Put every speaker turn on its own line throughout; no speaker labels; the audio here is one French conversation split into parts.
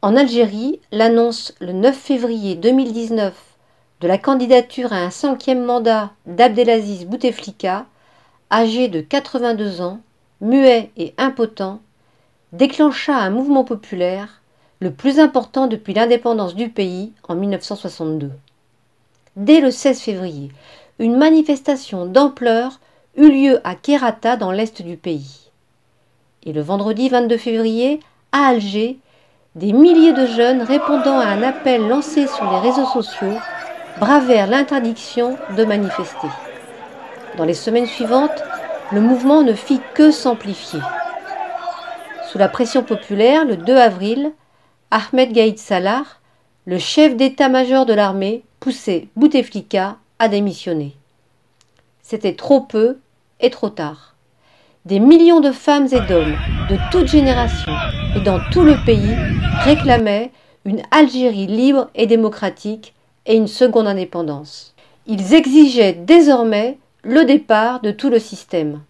En Algérie, l'annonce le 9 février 2019 de la candidature à un 5e mandat d'Abdelaziz Bouteflika, âgé de 82 ans, muet et impotent, déclencha un mouvement populaire, le plus important depuis l'indépendance du pays en 1962. Dès le 16 février, une manifestation d'ampleur eut lieu à Kherrata dans l'est du pays. Et le vendredi 22 février, à Alger, des milliers de jeunes répondant à un appel lancé sur les réseaux sociaux bravèrent l'interdiction de manifester. Dans les semaines suivantes, le mouvement ne fit que s'amplifier. Sous la pression populaire, le 2 avril, Ahmed Gaïd Salah, le chef d'état-major de l'armée, poussait Bouteflika à démissionner. C'était trop peu et trop tard. Des millions de femmes et d'hommes de toutes générations et dans tout le pays réclamaient une Algérie libre et démocratique et une seconde indépendance. Ils exigeaient désormais le départ de tout le système.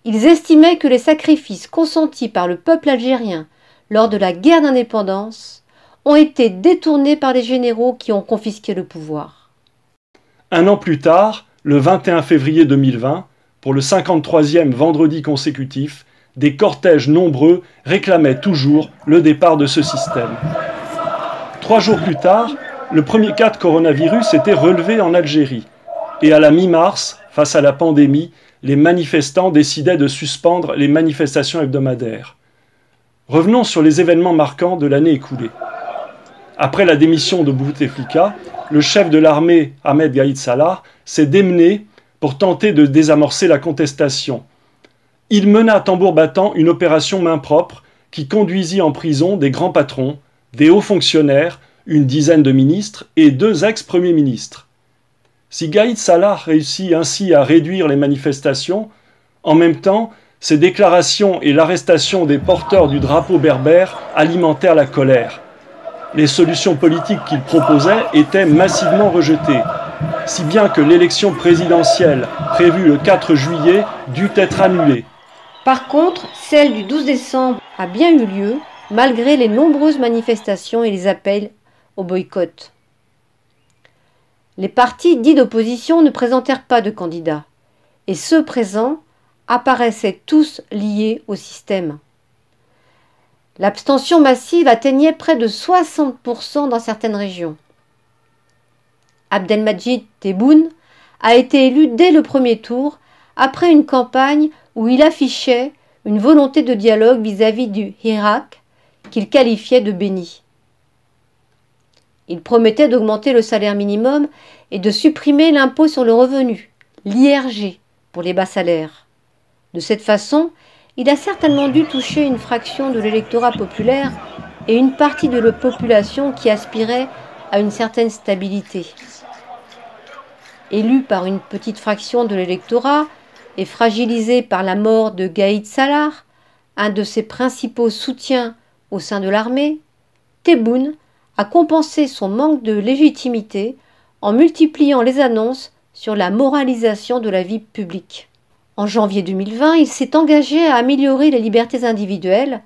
Ils estimaient que les sacrifices consentis par le peuple algérien lors de la guerre d'indépendance ont été détournés par les généraux qui ont confisqué le pouvoir.
Un an plus tard, le 21 février 2020, pour le 53e vendredi consécutif, des cortèges nombreux réclamaient toujours le départ de ce système. 3 jours plus tard, le premier cas de coronavirus était relevé en Algérie. Et à la mi-mars, face à la pandémie, les manifestants décidaient de suspendre les manifestations hebdomadaires. Revenons sur les événements marquants de l'année écoulée. Après la démission de Bouteflika, le chef de l'armée, Ahmed Gaïd Salah, s'est démené pour tenter de désamorcer la contestation. Il mena à tambour battant une opération main propre qui conduisit en prison des grands patrons, des hauts fonctionnaires, une dizaine de ministres et 2 ex-premiers ministres. Si Gaïd Salah réussit ainsi à réduire les manifestations, en même temps, ses déclarations et l'arrestation des porteurs du drapeau berbère alimentèrent la colère. Les solutions politiques qu'il proposait étaient massivement rejetées, si bien que l'élection présidentielle prévue le 4 juillet dut être annulée.
Par contre, celle du 12 décembre a bien eu lieu, malgré les nombreuses manifestations et les appels au boycott. Les partis dits d'opposition ne présentèrent pas de candidats, et ceux présents apparaissaient tous liés au système. L'abstention massive atteignait près de 60% dans certaines régions. Abdelmadjid Tebboune a été élu dès le premier tour, après une campagne où il affichait une volonté de dialogue vis-à-vis du Hirak, qu'il qualifiait de béni. Il promettait d'augmenter le salaire minimum et de supprimer l'impôt sur le revenu, l'IRG, pour les bas salaires. De cette façon, il a certainement dû toucher une fraction de l'électorat populaire et une partie de la population qui aspirait à une certaine stabilité. Élu par une petite fraction de l'électorat et fragilisé par la mort de Gaïd Salah, un de ses principaux soutiens au sein de l'armée, Tebboune a compensé son manque de légitimité en multipliant les annonces sur la moralisation de la vie publique. En janvier 2020, il s'est engagé à améliorer les libertés individuelles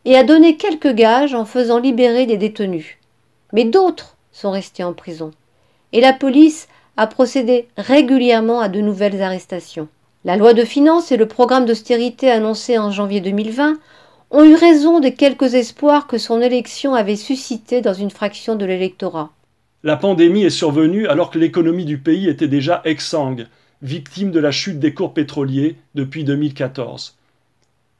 et a donné quelques gages en faisant libérer des détenus. Mais d'autres sont restés en prison. Et la police a procédé régulièrement à de nouvelles arrestations. La loi de finances et le programme d'austérité annoncé en janvier 2020 ont eu raison des quelques espoirs que son élection avait suscités dans une fraction de l'électorat.
La pandémie est survenue alors que l'économie du pays était déjà exsangue, victime de la chute des cours pétroliers depuis 2014.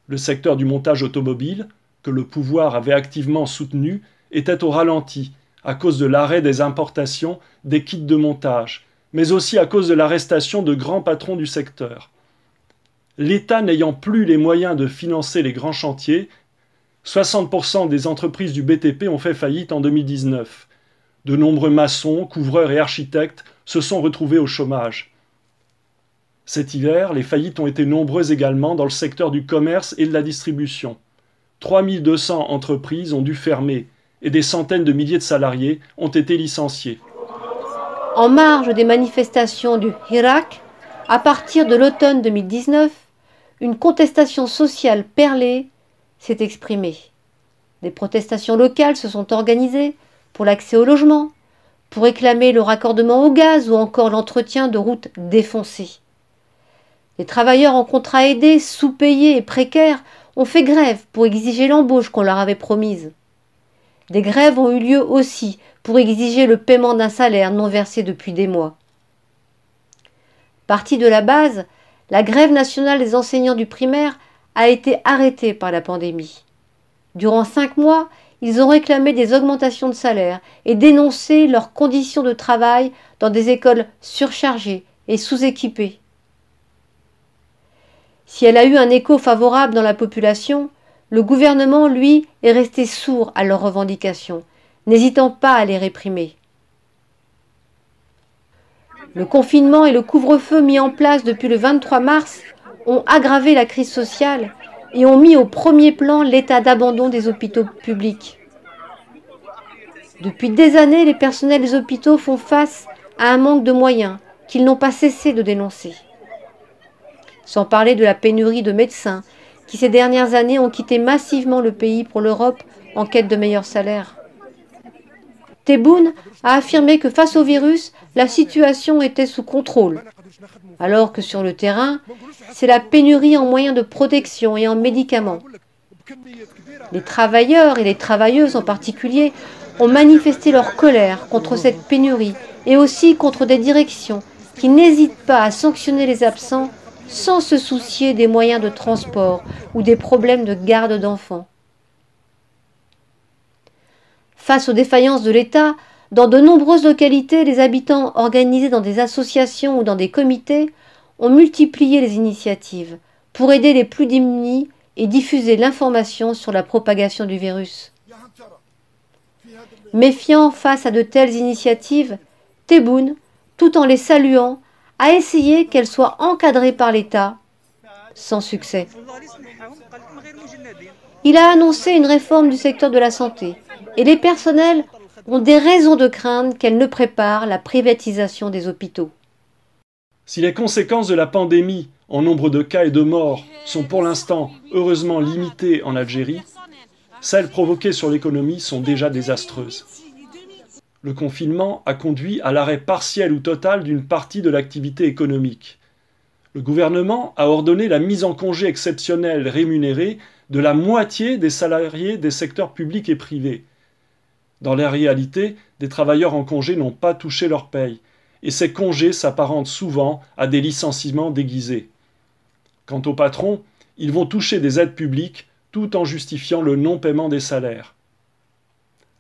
Le secteur du montage automobile, que le pouvoir avait activement soutenu, était au ralenti à cause de l'arrêt des importations des kits de montage, mais aussi à cause de l'arrestation de grands patrons du secteur. L'État n'ayant plus les moyens de financer les grands chantiers, 60% des entreprises du BTP ont fait faillite en 2019. De nombreux maçons, couvreurs et architectes se sont retrouvés au chômage. Cet hiver, les faillites ont été nombreuses également dans le secteur du commerce et de la distribution. 3200 entreprises ont dû fermer et des centaines de milliers de salariés ont été licenciés.
En marge des manifestations du Hirak, à partir de l'automne 2019, une contestation sociale perlée s'est exprimée. Des protestations locales se sont organisées pour l'accès au logement, pour réclamer le raccordement au gaz ou encore l'entretien de routes défoncées. Les travailleurs en contrat aidé, sous-payés et précaires ont fait grève pour exiger l'embauche qu'on leur avait promise. Des grèves ont eu lieu aussi pour exiger le paiement d'un salaire non versé depuis des mois. Partie de la base, la grève nationale des enseignants du primaire a été arrêtée par la pandémie. Durant 5 mois, ils ont réclamé des augmentations de salaire et dénoncé leurs conditions de travail dans des écoles surchargées et sous-équipées. Si elle a eu un écho favorable dans la population, le gouvernement, lui, est resté sourd à leurs revendications, n'hésitant pas à les réprimer. Le confinement et le couvre-feu mis en place depuis le 23 mars ont aggravé la crise sociale et ont mis au premier plan l'état d'abandon des hôpitaux publics. Depuis des années, les personnels des hôpitaux font face à un manque de moyens qu'ils n'ont pas cessé de dénoncer. Sans parler de la pénurie de médecins qui ces dernières années ont quitté massivement le pays pour l'Europe en quête de meilleurs salaires. Tebboune a affirmé que face au virus, la situation était sous contrôle, alors que sur le terrain, c'est la pénurie en moyens de protection et en médicaments. Les travailleurs et les travailleuses en particulier ont manifesté leur colère contre cette pénurie et aussi contre des directions qui n'hésitent pas à sanctionner les absents sans se soucier des moyens de transport ou des problèmes de garde d'enfants. Face aux défaillances de l'État, dans de nombreuses localités, les habitants organisés dans des associations ou dans des comités ont multiplié les initiatives pour aider les plus démunis et diffuser l'information sur la propagation du virus. Méfiant face à de telles initiatives, Tebboune, tout en les saluant, a essayé qu'elles soient encadrées par l'État, sans succès. Il a annoncé une réforme du secteur de la santé, et les personnels ont des raisons de craindre qu'elle ne prépare la privatisation des hôpitaux.
Si les conséquences de la pandémie, en nombre de cas et de morts, sont pour l'instant heureusement limitées en Algérie, celles provoquées sur l'économie sont déjà désastreuses. Le confinement a conduit à l'arrêt partiel ou total d'une partie de l'activité économique. Le gouvernement a ordonné la mise en congé exceptionnel rémunéré de la moitié des salariés des secteurs publics et privés. Dans la réalité, des travailleurs en congé n'ont pas touché leur paye, et ces congés s'apparentent souvent à des licenciements déguisés. Quant aux patrons, ils vont toucher des aides publiques tout en justifiant le non-paiement des salaires.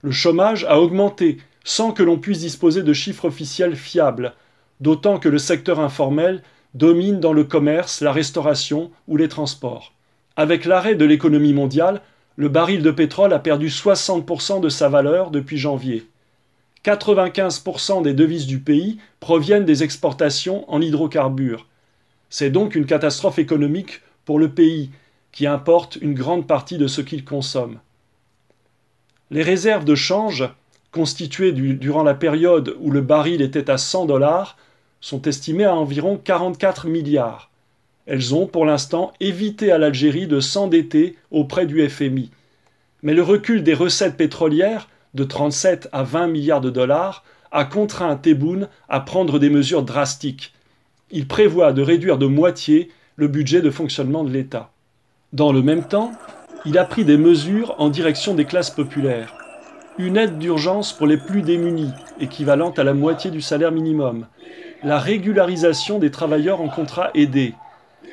Le chômage a augmenté sans que l'on puisse disposer de chiffres officiels fiables, d'autant que le secteur informel domine dans le commerce, la restauration ou les transports. Avec l'arrêt de l'économie mondiale, le baril de pétrole a perdu 60% de sa valeur depuis janvier. 95% des devises du pays proviennent des exportations en hydrocarbures. C'est donc une catastrophe économique pour le pays, qui importe une grande partie de ce qu'il consomme. Les réserves de change, constituées durant la période où le baril était à 100 $, sont estimées à environ 44 milliards. Elles ont, pour l'instant, évité à l'Algérie de s'endetter auprès du FMI. Mais le recul des recettes pétrolières, de 37 à 20 milliards de dollars, a contraint Tebboune à prendre des mesures drastiques. Il prévoit de réduire de moitié le budget de fonctionnement de l'État. Dans le même temps, il a pris des mesures en direction des classes populaires. Une aide d'urgence pour les plus démunis, équivalente à la moitié du salaire minimum. La régularisation des travailleurs en contrat aidé.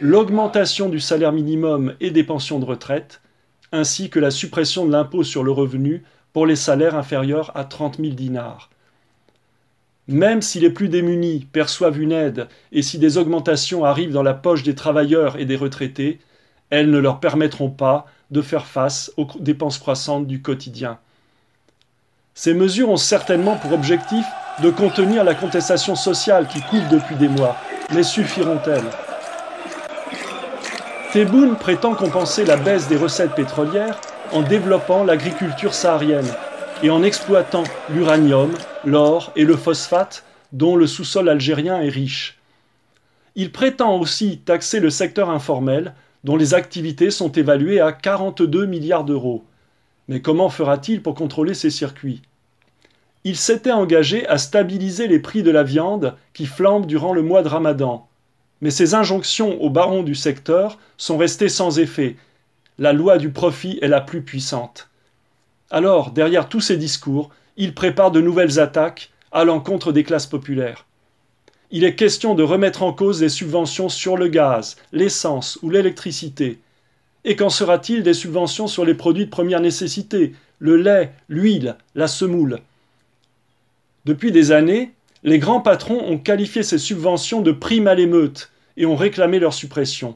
L'augmentation du salaire minimum et des pensions de retraite, ainsi que la suppression de l'impôt sur le revenu pour les salaires inférieurs à 30 000 dinars. Même si les plus démunis perçoivent une aide et si des augmentations arrivent dans la poche des travailleurs et des retraités, elles ne leur permettront pas de faire face aux dépenses croissantes du quotidien. Ces mesures ont certainement pour objectif de contenir la contestation sociale qui coule depuis des mois, mais suffiront-elles ? Tebboune prétend compenser la baisse des recettes pétrolières en développant l'agriculture saharienne et en exploitant l'uranium, l'or et le phosphate dont le sous-sol algérien est riche. Il prétend aussi taxer le secteur informel dont les activités sont évaluées à 42 milliards d'euros. Mais comment fera-t-il pour contrôler ces circuits? Il s'était engagé à stabiliser les prix de la viande qui flambent durant le mois de Ramadan. Mais ses injonctions aux barons du secteur sont restées sans effet. La loi du profit est la plus puissante. Alors, derrière tous ces discours, il prépare de nouvelles attaques à l'encontre des classes populaires. Il est question de remettre en cause les subventions sur le gaz, l'essence ou l'électricité. Et qu'en sera-t-il des subventions sur les produits de première nécessité, le lait, l'huile, la semoule? Depuis des années, les grands patrons ont qualifié ces subventions de primes à l'émeute et ont réclamé leur suppression.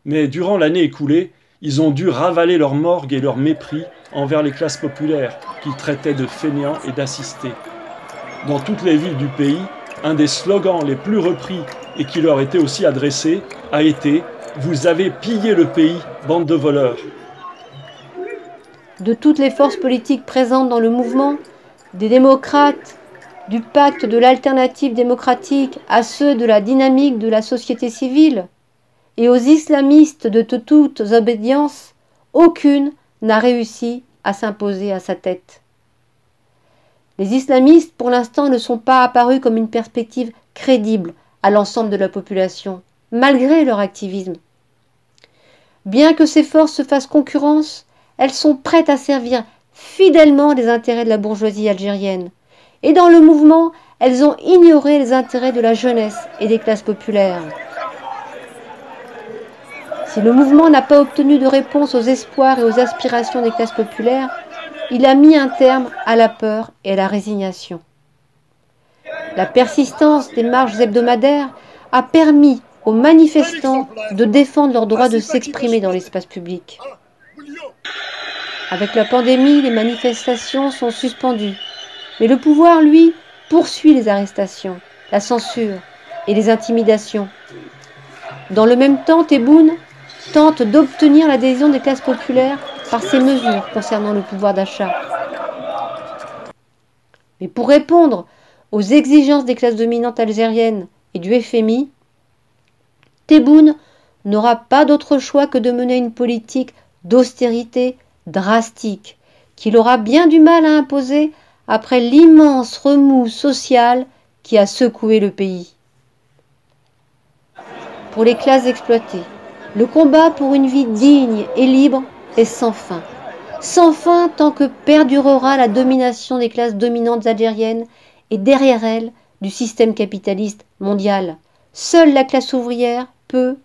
Mais durant l'année écoulée, ils ont dû ravaler leur morgue et leur mépris envers les classes populaires qu'ils traitaient de fainéants et d'assistés. Dans toutes les villes du pays, un des slogans les plus repris et qui leur était aussi adressé a été « Vous avez pillé le pays, bande de voleurs ».
De toutes les forces politiques présentes dans le mouvement, des démocrates, du pacte de l'alternative démocratique à ceux de la dynamique de la société civile, et aux islamistes de toutes obédiences, aucune n'a réussi à s'imposer à sa tête. Les islamistes, pour l'instant, ne sont pas apparus comme une perspective crédible à l'ensemble de la population, malgré leur activisme. Bien que ces forces se fassent concurrence, elles sont prêtes à servir fidèlement les intérêts de la bourgeoisie algérienne. Et dans le mouvement, elles ont ignoré les intérêts de la jeunesse et des classes populaires. Si le mouvement n'a pas obtenu de réponse aux espoirs et aux aspirations des classes populaires, il a mis un terme à la peur et à la résignation. La persistance des marches hebdomadaires a permis aux manifestants de défendre leur droit de s'exprimer dans l'espace public. Avec la pandémie, les manifestations sont suspendues, mais le pouvoir, lui, poursuit les arrestations, la censure et les intimidations. Dans le même temps, Tebboune tente d'obtenir l'adhésion des classes populaires par ses mesures concernant le pouvoir d'achat. Mais pour répondre aux exigences des classes dominantes algériennes et du FMI, Tebboune n'aura pas d'autre choix que de mener une politique d'austérité drastique, qu'il aura bien du mal à imposer après l'immense remous social qui a secoué le pays. Pour les classes exploitées, le combat pour une vie digne et libre est sans fin. Sans fin tant que perdurera la domination des classes dominantes algériennes et derrière elles du système capitaliste mondial. Seule la classe ouvrière peut,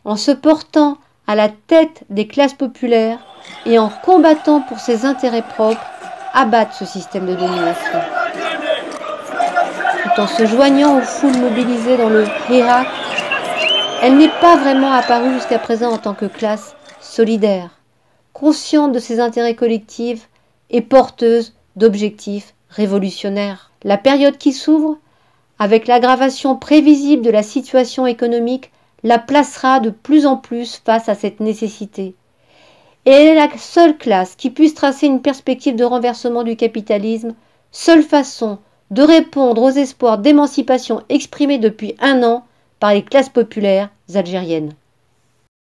en se portant à la tête des classes populaires et en combattant pour ses intérêts propres, abattre ce système de domination. Tout en se joignant aux foules mobilisées dans le Hirak, elle n'est pas vraiment apparue jusqu'à présent en tant que classe solidaire, consciente de ses intérêts collectifs et porteuse d'objectifs révolutionnaires. La période qui s'ouvre, avec l'aggravation prévisible de la situation économique, la placera de plus en plus face à cette nécessité. Et elle est la seule classe qui puisse tracer une perspective de renversement du capitalisme, seule façon de répondre aux espoirs d'émancipation exprimés depuis un an par les classes populaires algériennes.